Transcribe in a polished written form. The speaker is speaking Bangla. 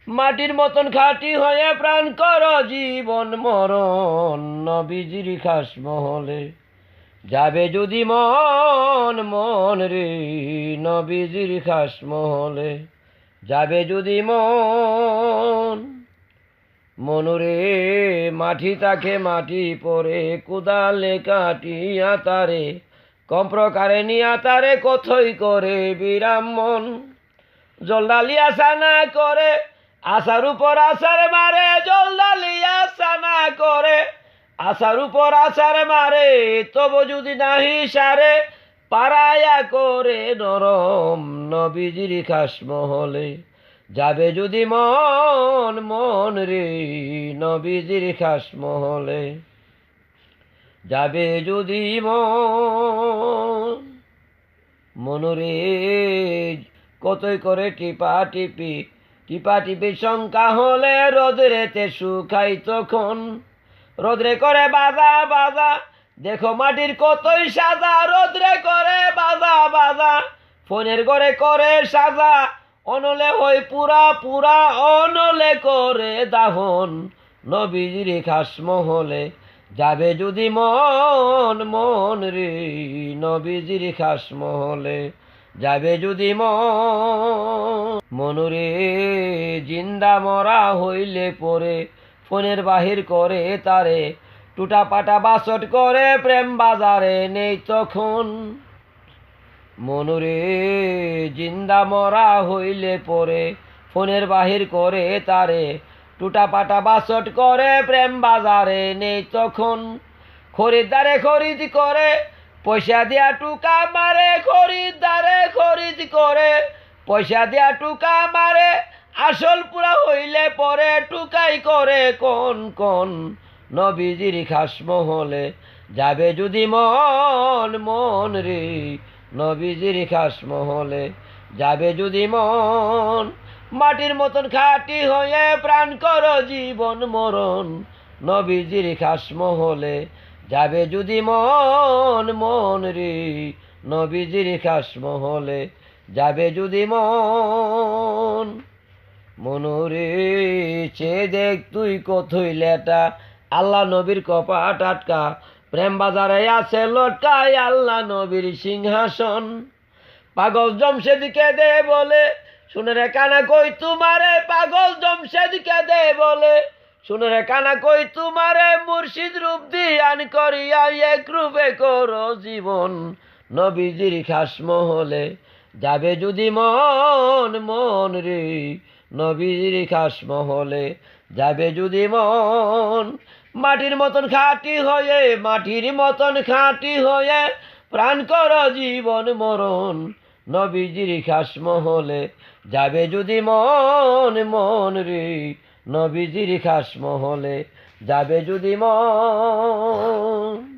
মাটির মতন খাঁটি হয়ে প্রাণ কর জীবন মরণ নবীজির খাস মহলে যাবে যদি মন মন রে নবীজির খাস মহলে যাবে যদি মন মনুরে মাটি তাকে মাটি পরে কুদালে কাটিয়া তারে কম প্রকারে নিয়া তারে কথই করে বিরাম মন জলদালি আশা না করে আশার উপর আশার মারে জলদালি আশা না করে আশার উপর আশার মারে তবু যদি নাহি সারে পারায়া করে নরম নবীজির খাস মহলে যাবে যদি মন মন রে নবীজির খাস মহলে যাবে যদি মন মনুরে কতই করে টিপা টিপি শঙ্কা হলে রোদ্রেতে শুকাই তখন রোদ্রে করে বাজা দেখো মাটির কতই সাজা রোদ্রে করে বাজা ফোনের ঘরে করে সাজা অনলে হই পুরা অনলে করে দাহন নবীজির খাস মহলে যাবে যদি মন মন রে নবীজির খাস মহলে যাবে যদি মনুরে জিন্দা মরা হইলে পরে ফোনের বাহির করে তারে টুটা পাটা বাসট করে প্রেম বাজারে নেই তখন মনুরে জিন্দা মরা হইলে পরে ফোনের বাহির করে তারে টুটা পাটা বাসট করে প্রেম বাজারে নেই তখন খরিদ্দারে খরিদ করে পয়সা দিয়া টুকা মারে খরিদ্দারে খরিদ করে পয়সা দিয়া টুকা মারে আসল পুরা হইলে পরে টুকাই করে কোন নবীজির খাস মহলে যাবে যদি মন মন রে নবীজির খাস মহলে যাবে যদি মন মাটির মতন খাঁটি হয়ে প্রাণ কর জীবন মরণ নবীজির খাস মহলে যাবে যদি মন মন রে নবীজির খাস মহলে যাবে যদি মন মনুরে চেয়ে দেখ তুই কোথায় লেটা আল্লাহ নবীর কপাট আটকা প্রেম বাজারে আছে লটকায় আল্লাহ নবীর সিংহাসন পাগল জমশেদকে দে বলে শুনে রে কানা কই তোমারে পাগল জমশেদকে দে বলে শুনে রে কানা কই তোমারে মুর্শিদ রূপ দিয়ান করিয়া এক রূপে করো জীবন নবীজির খাস মহলে যাবে যদি মন মন রে নবীজির খাস মহলে যাবে যদি মন মাটির মতন খাঁটি হয়ে মাটির মতন খাঁটি হয়ে প্রাণ কর জীবন মরণ নবীজির খাস মহলে যাবে যদি মন মন রে নবীজির খাস মহলে যাবে যদি মন।